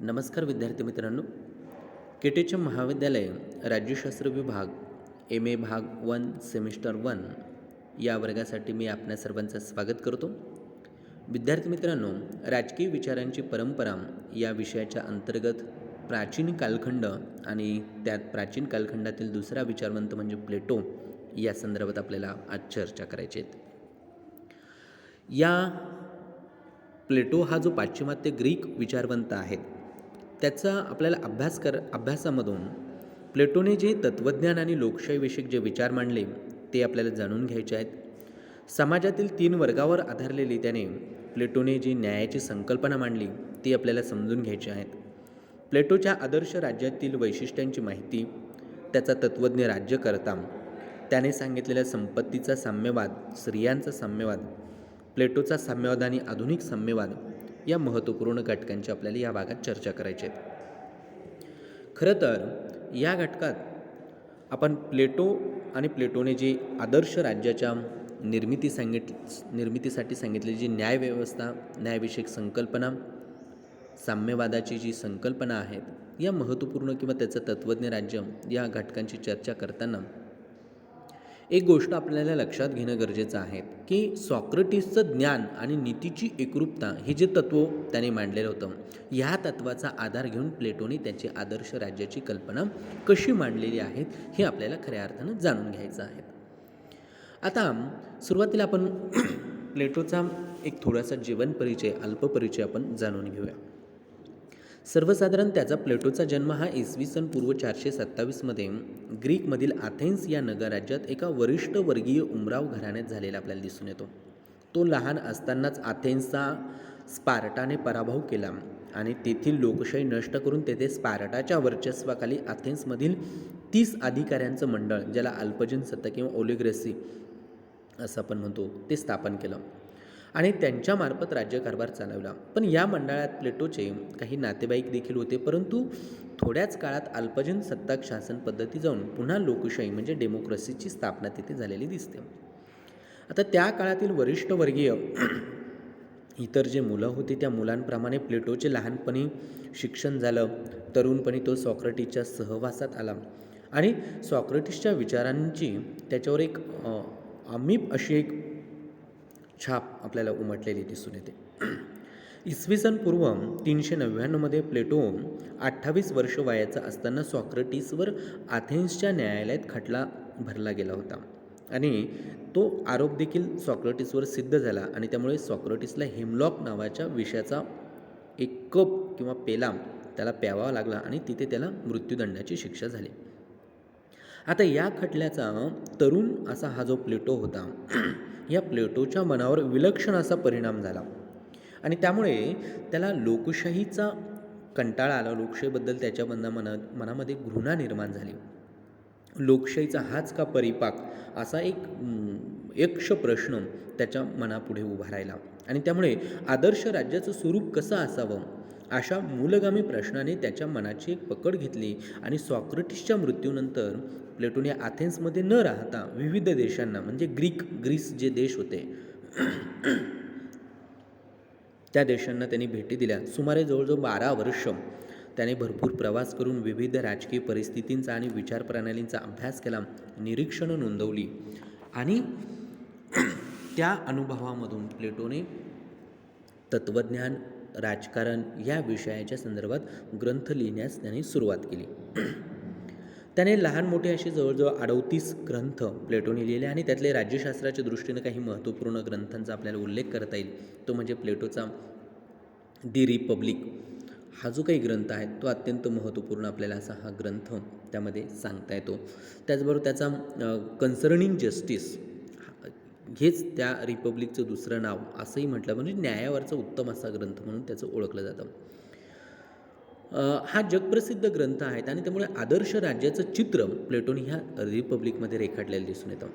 नमस्कार विद्यार्थी मित्रांनो. केटेचे महाविद्यालय राज्यशास्त्र विभाग MA भाग 1 सेमिस्टर 1 या वर्गासाठी मी आपल्या सर्वांचं स्वागत करतो. विद्यार्थी मित्रांनो, राजकीय विचारांची परंपरा या विषयाच्या अंतर्गत प्राचीन कालखंड आणि त्यात प्राचीन कालखंडातील दुसरा विचारवंत म्हणजे प्लेटो या संदर्भात आपल्याला आज चर्चा करायची आहे. या प्लेटो हा जो पाश्चिमात्य ग्रीक विचारवंत आहे त्याचा आपल्याला अभ्यासामधून प्लेटोने जे तत्त्वज्ञान आणि लोकशाहीविषयक जे विचार मांडले ते आपल्याला जाणून घ्यायचे आहेत. समाजातील 3 वर्गावर आधारलेली त्याने प्लेटोने जी न्यायाची संकल्पना मांडली ती आपल्याला समजून घ्यायची आहेत. प्लेटोच्या आदर्श राज्यातील वैशिष्ट्यांची माहिती, त्याचा तत्त्वज्ञ राज्यकर्ता, त्याने सांगितलेल्या संपत्तीचा साम्यवाद, स्त्रियांचा साम्यवाद, प्लेटोचा साम्यवाद आणि आधुनिक साम्यवाद या महत्त्वपूर्ण घटकांची आपल्याला या भागात चर्चा करायची आहे. खरं तर या घटकात आपण प्लेटो आणि प्लेटोने जे आदर्श राज्याच्या निर्मितीसाठी सांगितलेली जी न्यायव्यवस्था, न्यायविषयक संकल्पना, साम्यवादाची जी संकल्पना आहेत या महत्त्वपूर्ण किंवा त्याचं तत्त्वज्ञ राज्य या घटकांची चर्चा करताना एक गोष्ट आपल्याला लक्षात घेणं गरजेचं आहे की सॉक्रेटिसचं ज्ञान आणि नीतीची एकरूपता हे जे तत्त्व त्याने मांडलेलं होतं, ह्या तत्त्वाचा आधार घेऊन प्लेटोने त्याची आदर्श राज्याची कल्पना कशी मांडलेली आहेत हे आपल्याला खऱ्या अर्थानं जाणून घ्यायचं आहे. आता सुरुवातीला आपण प्लेटोचा एक थोडासा जीवनपरिचय, अल्पपरिचय आपण जाणून घेऊया. सर्वसाधारण त्याचा प्लेटोचा जन्म हा इसवी पूर्व 427मध्ये ग्रीकमधील अथेन्स या नगरराज्यात एका वरिष्ठ वर्गीय उमराव घराण्यात झालेला आपल्याला दिसून येतो. तो लहान असतानाच अथेन्सचा स्पार्टाने पराभव केला आणि तेथील लोकशाही नष्ट करून तेथे स्पार्टाच्या वर्चस्वाखाली अथेन्समधील 30 अधिकाऱ्यांचं मंडळ, ज्याला अल्पजन सत्ता किंवा ओलिग्रेसी असं आपण म्हणतो, ते स्थापन केलं आणि त्यांच्यामार्फत राज्यकारभार चालवला. पण या मंडळात प्लेटोचे काही नातेवाईक देखील होते, परंतु थोड्याच काळात अल्पजन सत्ताक शासन पद्धती जाऊन पुन्हा लोकशाही म्हणजे डेमोक्रेसीची स्थापना तिथे झालेली दिसते. आता त्या काळातील वरिष्ठ वर्गीय इतर जे मुलं होती त्या मुलांप्रमाणे प्लेटोचे लहानपणी शिक्षण झालं. तरुणपणी तो सॉक्रेटिसच्या सहवासात आला आणि सॉक्रेटिसच्या विचारांची त्याच्यावर एक अमीप अशी एक छाप आपल्याला उमटलेली दिसून येते. पूर्व 399मध्ये प्लेटो 28 वर्ष वयाचा असताना सॉक्रेटिसवर अथेन्सच्या न्यायालयात खटला भरला गेला होता आणि तो आरोप देखील सॉक्रेटिसवर सिद्ध झाला आणि त्यामुळे सॉक्रेटिसला हेमलॉक नावाच्या विषयाचा एक कप किंवा पेला त्याला प्यावा लागला आणि तिथे त्याला मृत्यूदंडाची शिक्षा झाली. आता या खटल्याचा तरुण असा हा जो प्लेटो होता या प्लेटोच्या मनावर विलक्षण असा परिणाम झाला आणि त्यामुळे त्याला लोकशाहीचा कंटाळा आला. लोकशाहीबद्दल त्याच्या मनामध्ये घृणा निर्माण झाली. लोकशाहीचा हाच का परिपाक असा एक यक्ष प्रश्न त्याच्या मनापुढे उभा राहिला आणि त्यामुळे आदर्श राज्याचं स्वरूप कसं असावं अशा मूलगामी प्रश्नाने त्याच्या मनाची एक पकड घेतली आणि सॉक्रेटिसच्या मृत्यूनंतर प्लेटोने अथेन्समध्ये न राहता विविध देशांना म्हणजे ग्रीस जे देश होते त्या देशांना त्यांनी भेटी दिल्या. सुमारे जवळजवळ 12 वर्ष त्याने भरपूर प्रवास करून विविध राजकीय परिस्थितींचा आणि विचारप्रणालींचा अभ्यास केला, निरीक्षणं नोंदवली आणि त्या अनुभवामधून प्लेटोने तत्त्वज्ञान, राजकारण या विषयाच्या संदर्भात ग्रंथ लिहिण्यास त्याने सुरुवात केली. त्याने लहान मोठे असे जवळजवळ 38 ग्रंथ प्लेटोने लिहिले आणि त्यातले राज्यशास्त्राच्या दृष्टीने काही महत्त्वपूर्ण ग्रंथांचा आपल्याला उल्लेख करता येईल. तो म्हणजे प्लेटोचा दी रिपब्लिक हा जो काही ग्रंथ आहे तो अत्यंत महत्त्वपूर्ण आपल्याला असा हा ग्रंथ त्यामध्ये सांगता येतो. त्याचबरोबर त्याचा कन्सर्निंग जस्टिस हेच त्या रिपब्लिकचं दुसरं नाव असंही म्हटलं, म्हणजे न्यायावरचा उत्तम असा ग्रंथ म्हणून त्याचं ओळखलं जातं. हा जगप्रसिद्ध ग्रंथ आहे आणि त्यामुळे आदर्श राज्याचं चित्र प्लेटोने ह्या रिपब्लिकमध्ये रेखाटलेलं दिसून येतं.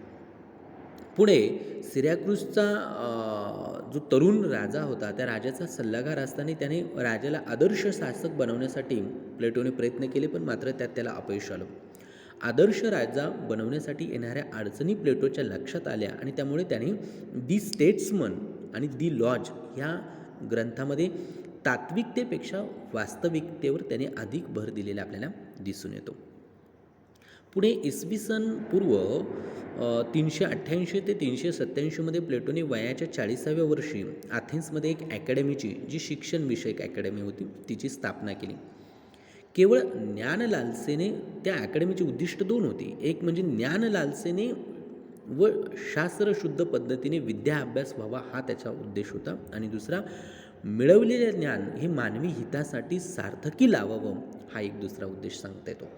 पुढे सिरॅक्यूसचा जो तरुण राजा होता त्या राजाचा सल्लागार असताना त्याने राजाला आदर्श शासक बनवण्यासाठी प्लेटोने प्रयत्न केले, पण मात्र त्यात त्याला अपयश आलं. आदर्श राजा बनवण्यासाठी येणाऱ्या अडचणी प्लेटोच्या लक्षात आल्या आणि त्यामुळे त्याने दी स्टेट्समन आणि दी लॉज ह्या ग्रंथामध्ये तात्विकतेपेक्षा वास्तविकतेवर त्याने अधिक भर दिलेला आपल्याला दिसून येतो. पुढे इसवी सन पूर्व 388 ते 387 प्लेटोने वयाच्या 40व्या वर्षी अथेन्समध्ये एक अकॅडमीची, जी शिक्षणविषयक अकॅडमी होती, तिची स्थापना केली. केवळ ज्ञानलालसेने, त्या अकॅडमीची उद्दिष्ट 2 होती. एक म्हणजे ज्ञानलालसेने व शास्त्रशुद्ध पद्धतीने विद्या अभ्यास व्हावा, हा त्याचा उद्देश होता. आणि दुसरा, मिळवलेले ज्ञान हे मानवी हितासाठी सार्थकी लावावं, हा एक दुसरा उद्देश सांगता येतो.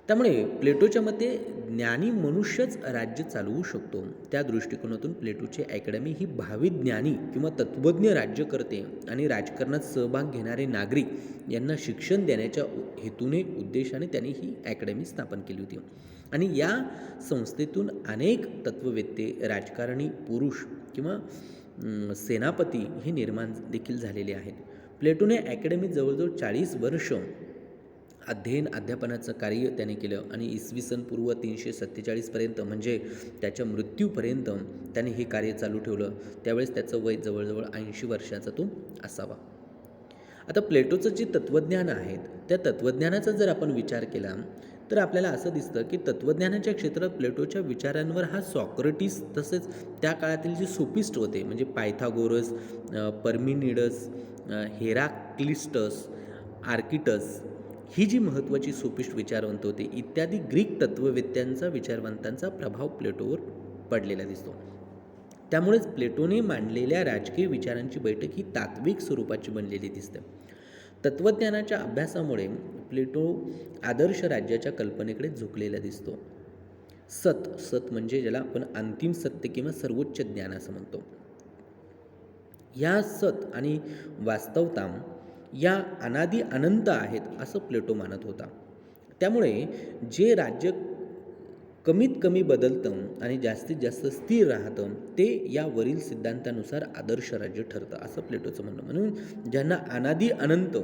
त्यामुळे प्लेटोच्या मते ज्ञानी मनुष्यच राज्य चालवू शकतो. त्या दृष्टिकोनातून प्लेटोची अकॅडमी ही भावी ज्ञानी किंवा तत्त्वज्ञ राज्यकर्ते आणि राजकारणात सहभाग घेणारे नागरिक यांना शिक्षण देण्याच्या हेतूने, उद्देशाने त्यांनी ही अकॅडमी स्थापन केली होती. आणि या संस्थेतून अनेक तत्त्ववेत्ते, राजकारणी, पुरुष किंवा सेनापती हे निर्माण देखील झालेले आहेत. प्लेटोने अकॅडमीत जवळजवळ 40 वर्ष अध्यापनाचं कार्य त्याने केलं आणि इसवी सन पूर्व 347 म्हणजे त्याच्या मृत्यूपर्यंत त्याने हे कार्य चालू ठेवलं. त्यावेळेस त्याचं वय जवळजवळ 80 वर्षाचा तो असावा. आता प्लेटोचं जे तत्त्वज्ञान आहेत, त्या तत्त्वज्ञानाचा जर आपण विचार केला तर आपल्याला असं दिसतं की तत्त्वज्ञानाच्या क्षेत्रात प्लेटोच्या विचारांवर हा सॉक्रेटिस, तसेच त्या काळातील जे सोफिस्ट होते, म्हणजे पायथागोरस, पर्मिनिडस, हेराक्लिस्टस, आर्किटस, ही जी महत्त्वाची सोफिस्ट विचारवंत होते, इत्यादी ग्रीक तत्त्ववेत्यांचा, विचारवंतांचा प्रभाव प्लेटोवर पडलेला दिसतो. त्यामुळेच प्लेटोने मांडलेल्या राजकीय विचारांची बैठक ही तात्विक स्वरूपाची बनलेली दिसते. तत्त्वज्ञानाच्या अभ्यासामुळे प्लेटो आदर्श राज्याच्या कल्पनेकडे झुकलेला दिसतो. सत म्हणजे ज्याला आपण अंतिम सत्य किंवा सर्वोच्च ज्ञान असं म्हणतो, या सत आणि वास्तवता या अनादी अनंत आहेत असं प्लेटो मानत होता. त्यामुळे जे राज्य कमीत कमी बदलतं आणि जास्तीत जास्त स्थिर राहतं, ते या वरील सिद्धांतानुसार आदर्श राज्य ठरतं असं प्लेटोचं म्हणणं. म्हणून ज्यांना अनादी अनंत,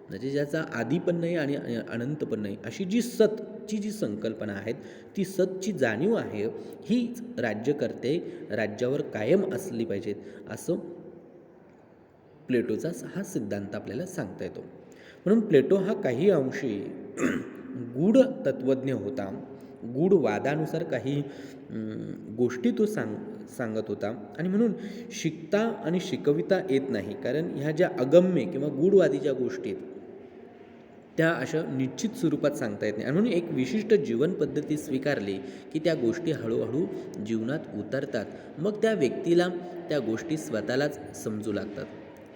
म्हणजे ज्याचा आदी पण नाही आणि अनंत पण नाही, अशी जी सतची जी संकल्पना आहे, ती सतची जाणीव आहे, हीच राज्यकर्ते राज्यावर कायम असली पाहिजेत असं प्लेटोचा हा सिद्धांत आपल्याला सांगता येतो. म्हणून प्लेटो हा काही अंशी गूढ तत्त्वज्ञ होता. गूढ वादानुसार काही गोष्टी तो सांगत होता आणि म्हणून शिकता आणि शिकविता येत नाही, कारण ह्या ज्या अगम्य किंवा गूढवादी ज्या गोष्टी आहेत त्या अशा निश्चित स्वरूपात सांगता येत नाही. आणि म्हणून एक विशिष्ट जीवन पद्धती स्वीकारली की त्या गोष्टी हळूहळू जीवनात उतरतात, मग त्या व्यक्तीला त्या गोष्टी स्वतःलाच समजू लागतात.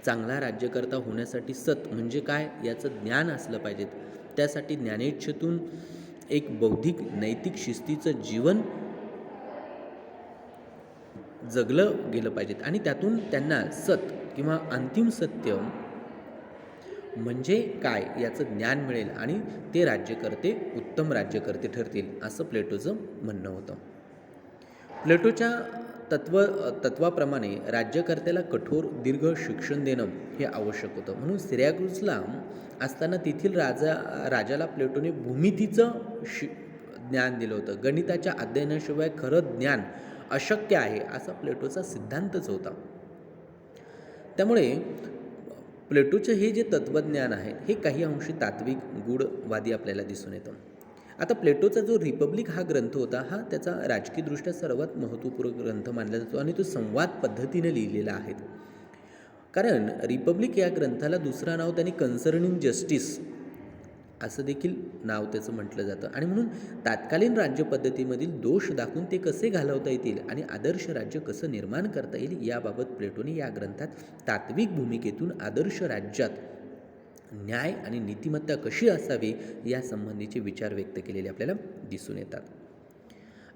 चांगला राज्यकर्ता होण्यासाठी सत म्हणजे काय याचं ज्ञान असलं पाहिजे. त्यासाठी ज्ञानेच्छेतून एक बौद्धिक नैतिक शिस्तीचं जीवन जगलं गेलं पाहिजेत आणि त्यातून त्यांना सत किंवा अंतिम सत्य म्हणजे काय याचं ज्ञान मिळेल आणि ते राज्यकर्ते उत्तम राज्यकर्ते ठरतील असं प्लेटोचं म्हणणं होतं. प्लेटोच्या तत्वाप्रमाणे राज्यकर्त्याला कठोर दीर्घ शिक्षण देणं हे आवश्यक होतं. म्हणून सिरॅक्यूजला असताना तेथील राजाला प्लेटोने भूमितीचं ज्ञान दिलं होतं. गणिताच्या अध्ययनाशिवाय खरं ज्ञान अशक्य आहे असा प्लेटोचा सिद्धांतच होता. त्यामुळे प्लेटोचे हे जे तत्त्वज्ञान आहे हे काही अंशी तात्विक गूढवादी आपल्याला दिसून येतं. आता प्लेटोचा जो रिपब्लिक हा ग्रंथ होता, हा त्याचा राजकीयदृष्ट्या सर्वात महत्त्वपूर्ण ग्रंथ मानला जातो आणि तो संवाद पद्धतीने लिहिलेला आहे. कारण रिपब्लिक या ग्रंथाला दुसरा नाव त्यांनी कन्सर्निंग जस्टिस असं देखील नाव त्याचं म्हटलं जातं. आणि म्हणून तत्कालीन राज्यपद्धतीमधील दोष दाखवून ते कसे घालवता येतील आणि आदर्श राज्य कसं निर्माण करता येईल याबाबत प्लेटोने या ग्रंथात तात्विक भूमिकेतून आदर्श राज्यात न्याय आणि नीतिमत्ता कशी असावी यासंबंधीचे विचार व्यक्त केलेले आपल्याला दिसून येतात.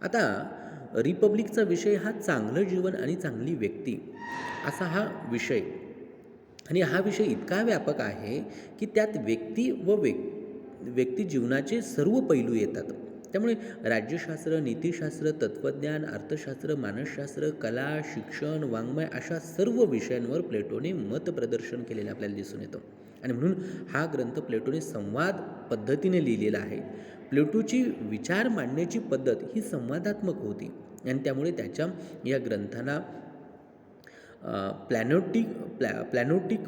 आता रिपब्लिकचा विषय हा चांगलं जीवन आणि चांगली व्यक्ती असा हा विषय, आणि हा विषय इतका व्यापक आहे की त्यात व्यक्ती व व्यक्ती जीवनाचे सर्व पैलू येतात. त्यामुळे राज्यशास्त्र, नीतिशास्त्र, तत्त्वज्ञान, अर्थशास्त्र, मानसशास्त्र, कला, शिक्षण, वाङ्मय अशा सर्व विषयांवर प्लेटोने मतप्रदर्शन केलेलं आपल्याला दिसून येतं. आणि म्हणून हा ग्रंथ प्लेटोने संवाद पद्धतीने लिहिलेला आहे. प्लेटोची विचार मांडण्याची पद्धत ही संवादात्मक होती आणि त्यामुळे त्याच्या या ग्रंथाला प्लॅनोटिक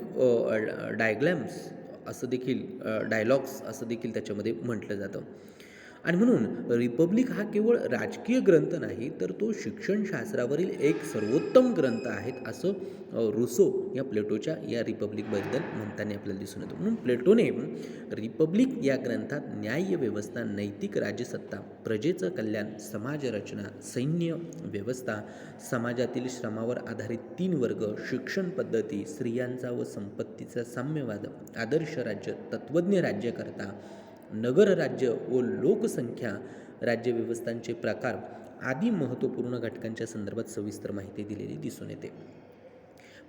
डायग्लॅम्स असं देखील डायलॉग्स असं देखील त्याच्यामध्ये म्हटलं जातं. आणि म्हणून रिपब्लिक हा केवळ राजकीय ग्रंथ नाही, तर तो शिक्षणशास्त्रावरील एक सर्वोत्तम ग्रंथ आहे, असं रुसो या प्लेटोच्या या रिपब्लिकबद्दल म्हणताना आपल्याला दिसून येतं. म्हणून प्लेटोने रिपब्लिक या ग्रंथात न्यायव्यवस्था, नैतिक राज्यसत्ता, प्रजेचं कल्याण, समाजरचना, सैन्य व्यवस्था, समाजातील श्रमावर आधारित 3 वर्ग, शिक्षण पद्धती, स्त्रियांचा व संपत्तीचा साम्यवाद, आदर्श राज्य, तत्त्वज्ञ राज्यकर्ता, नगर राज्य व लोकसंख्या राज्यव्यवस्थांचे प्रकार आदी महत्त्वपूर्ण घटकांच्या संदर्भात सविस्तर माहिती दिलेली दिसून येते.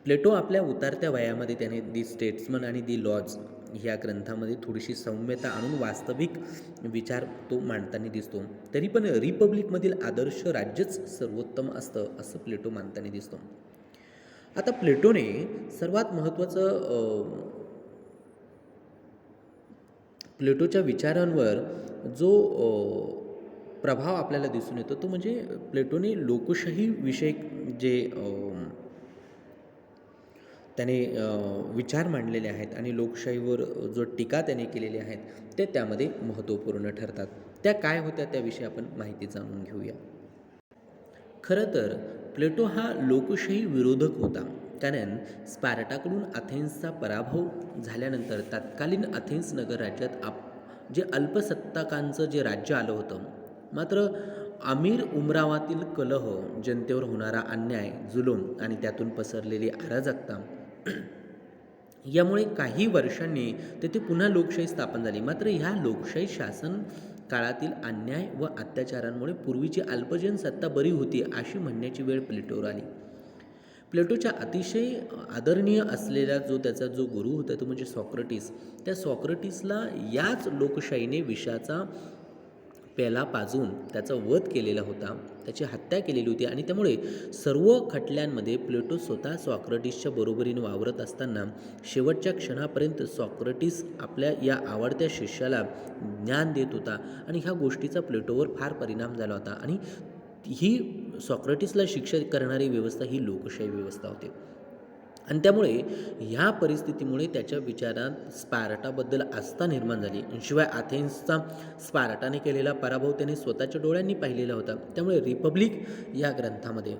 प्लेटो आपल्या उतरत्या वयामध्ये त्याने दी स्टेट्समन आणि दी लॉज ह्या ग्रंथामध्ये थोडीशी सौम्यता आणून वास्तविक विचार तो मांडताना दिसतो. तरी पण रिपब्लिकमधील आदर्श राज्यच सर्वोत्तम असतं असं प्लेटो मानताना दिसतो. आता प्लेटोने सर्वात महत्त्वाचं प्लेटोच्या विचारांवर जो प्रभाव आपल्याला दिसून येतो तो म्हणजे प्लेटोने लोकशाही विषयक जे त्याने विचार मांडलेले आहेत आणि लोकशाहीवर जो टीका त्याने केलेली आहेत ते त्यामध्ये महत्त्वपूर्ण ठरतात. त्या काय होत्या त्याविषयी आपण माहिती जाणून घेऊया. खरं तर प्लेटो हा लोकशाही विरोधक होता, कारण स्पार्टाकडून अथेन्सचा पराभव झाल्यानंतर तत्कालीन अथेन्स नगर राज्यात जे अल्पसत्ताकांचं जे राज्य आलं होतं. मात्र अमीर उमरावातील कलह, जनतेवर होणारा अन्याय, जुलूम आणि त्यातून पसरलेली अराजकता यामुळे काही वर्षांनी तेथे पुन्हा लोकशाही स्थापन झाली. मात्र ह्या लोकशाही शासन काळातील अन्याय व अत्याचारांमुळे पूर्वीची अल्पजन सत्ता बरी होती अशी म्हणण्याची वेळ प्लेटोवर आली. प्लेटोच्या अतिशय आदरणीय असलेला त्याचा जो गुरु होता तो म्हणजे सॉक्रेटिस. त्या सॉक्रेटिसला याच लोकशाहीने विषाचा पेला पाजून त्याचा वध केलेला होता, त्याची हत्या केलेली होती आणि त्यामुळे सर्व खटल्यांमध्ये प्लेटो स्वतः सॉक्रेटिसच्या बरोबरीने वावरत असताना शेवटच्या क्षणापर्यंत सॉक्रेटिस आपल्या या आवडत्या शिष्याला ज्ञान देत होता आणि ह्या गोष्टीचा प्लेटोवर फार परिणाम झाला होता. आणि ही सॉक्रेटिसला शिक्षा करणारी व्यवस्था ही लोकशाही व्यवस्था होती. आणि त्यामुळे ह्या परिस्थितीमुळे त्याच्या विचारात स्पार्टाबद्दल आस्था निर्माण झाली. शिवाय अथेन्सचा स्पार्टाने केलेला पराभव त्याने स्वतःच्या डोळ्यांनी पाहिलेला होता. त्यामुळे रिपब्लिक या ग्रंथामध्ये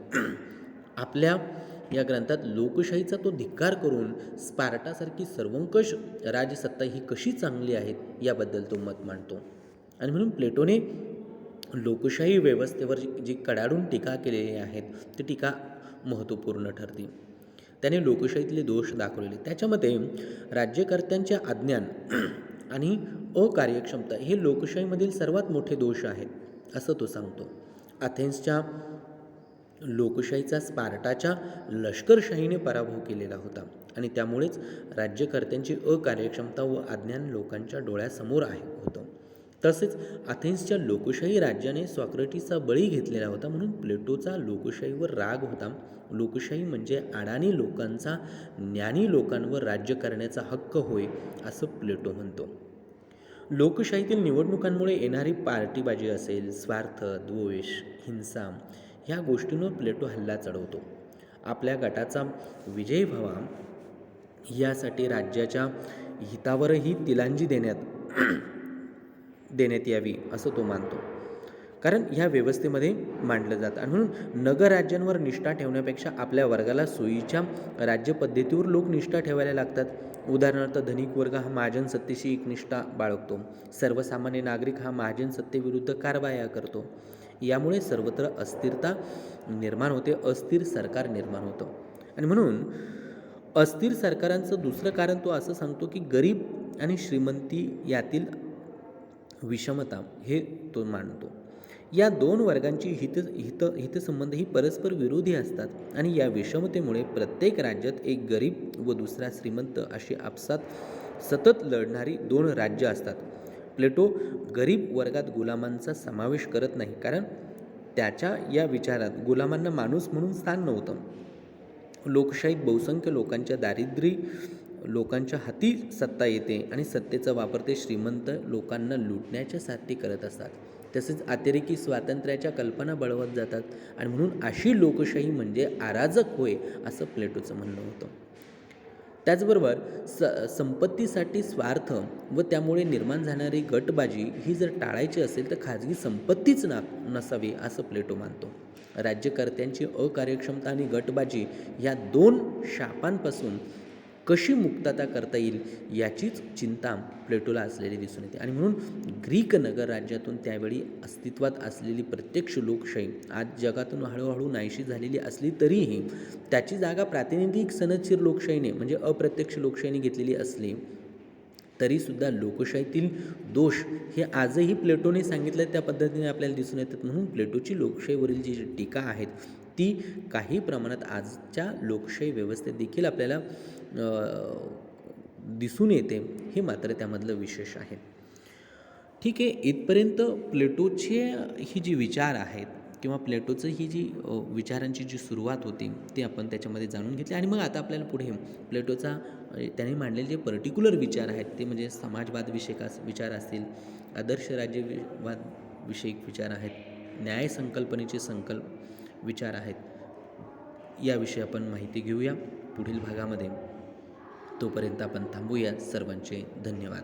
आपल्या या ग्रंथात लोकशाहीचा तो धिक्कार करून स्पार्टासारखी सर्वंकष राजसत्ता ही कशी चांगली आहे याबद्दल तो मत मांडतो. आणि म्हणून प्लेटोने लोकशाही व्यवस्थेवर जी कडाडून टीका केलेली आहेत ती टीका महत्त्वपूर्ण ठरते. त्याने लोकशाहीतले दोष दाखवलेले. त्याच्यामध्ये राज्यकर्त्यांचे अज्ञान आणि अकार्यक्षमता हे लोकशाहीमधील सर्वात मोठे दोष आहेत असं तो सांगतो. अथेन्सच्या लोकशाहीचा स्पार्टाच्या लष्करशाहीने पराभव केलेला होता आणि त्यामुळेच राज्यकर्त्यांची अकार्यक्षमता व अज्ञान लोकांच्या डोळ्यासमोर होतं. तसेच अथेन्सच्या लोकशाही राज्याने सॉक्रेटिसचा बळी घेतलेला होता. म्हणून प्लेटोचा लोकशाहीवर राग होता. लोकशाही म्हणजे अडाणी लोकांचा ज्ञानी लोकांवर राज्य करण्याचा हक्क होय असं प्लेटो म्हणतो. लोकशाहीतील निवडणुकांमुळे येणारी पार्टीबाजी असेल, स्वार्थ, द्वेष, हिंसा ह्या गोष्टींवर प्लेटो हल्ला चढवतो. आपल्या गटाचा विजय व्हावा यासाठी राज्याच्या हितावरही तिलांजी देण्यात यावी असं तो मानतो, कारण ह्या व्यवस्थेमध्ये मांडलं जातं. आणि म्हणून नगरराज्यांवर निष्ठा ठेवण्यापेक्षा आपल्या वर्गाला सोयीच्या राज्यपद्धतीवर लोक निष्ठा ठेवायला लागतात. उदाहरणार्थ धनिक वर्ग हा महाजन सत्तेशी एकनिष्ठा बाळगतो, सर्वसामान्य नागरिक हा महाजन सत्तेविरुद्ध कारवाया करतो. यामुळे सर्वत्र अस्थिरता निर्माण होते, अस्थिर सरकार निर्माण होतं. आणि म्हणून अस्थिर सरकारांचं दुसरं कारण तो असं सांगतो की गरीब आणि श्रीमंती यातील विषमता हे तो मांडतो. या दोन वर्गांची हितसंबंध ही परस्पर विरोधी असतात आणि या विषमतेमुळे प्रत्येक राज्यात एक गरीब व दुसरा श्रीमंत अशी आपसात सतत लढणारी दोन राज्य असतात. प्लेटो गरीब वर्गात गुलामांचा समावेश करत नाही, कारण त्याच्या या विचारात गुलामांना माणूस म्हणून स्थान नव्हतं. लोकशाहीत बहुसंख्य लोकांच्या दारिद्र्य लोकांच्या हाती सत्ता येते आणि सत्तेचा वापर ते श्रीमंत लोकांना लुटण्याच्यासाठी करत असतात. तसेच अतिरेकी स्वातंत्र्याच्या कल्पना बळवत जातात आणि म्हणून अशी लोकशाही म्हणजे अराजक होय असं प्लेटोचं म्हणणं होतं. त्याचबरोबर संपत्तीसाठी स्वार्थ व त्यामुळे निर्माण जाणारी गटबाजी ही जर टाळायची असेल तर खाजगी संपत्तीच नसावी असं प्लेटो मानतो. राज्यकर्त्यांची अकार्यक्षमता आणि गटबाजी या दोन शापांपासून कशी मुक्तता करता येईल याचीच चिंता प्लेटोला असलेली दिसून येते. आणि म्हणून ग्रीक नगर राज्यातून त्यावेळी अस्तित्वात असलेली प्रत्यक्ष लोकशाही आज जगातून हळूहळू नाहीशी झालेली असली तरीही त्याची जागा प्रातिनिधिक सनदशीर लोकशाहीने म्हणजे अप्रत्यक्ष लोकशाहीने घेतलेली असली तरीसुद्धा लोकशाहीतील दोष हे आजही प्लेटोने सांगितलं त्या पद्धतीने आपल्याला दिसून येतात. म्हणून प्लेटोची लोकशाहीवरील जी टीका आहेत ती काही प्रमाणात आजच्या लोकशाही व्यवस्थेत देखील आपल्याला दिसून येते, हे मात्र त्यामधलं विशेष आहे. ठीक आहे, इथपर्यंत प्लेटोचे ही जी विचार आहेत किंवा प्लेटोचं ही जी विचारांची जी सुरुवात होती ती आपण त्याच्यामध्ये जाणून घेतली. आणि मग आता आपल्याला पुढे प्लेटोचा त्याने मांडलेले जे पर्टिक्युलर विचार आहेत ते म्हणजे समाजवाद विषयक विचार असतील, आदर्श राज्यवाद विषयक विचार आहेत, न्याय संकल्पनेचे विचार आहेत, याविषयी आपण माहिती घेऊया पुढील भागामध्ये. तोपर्यंत आपण थांबूया. सर्वांचे धन्यवाद.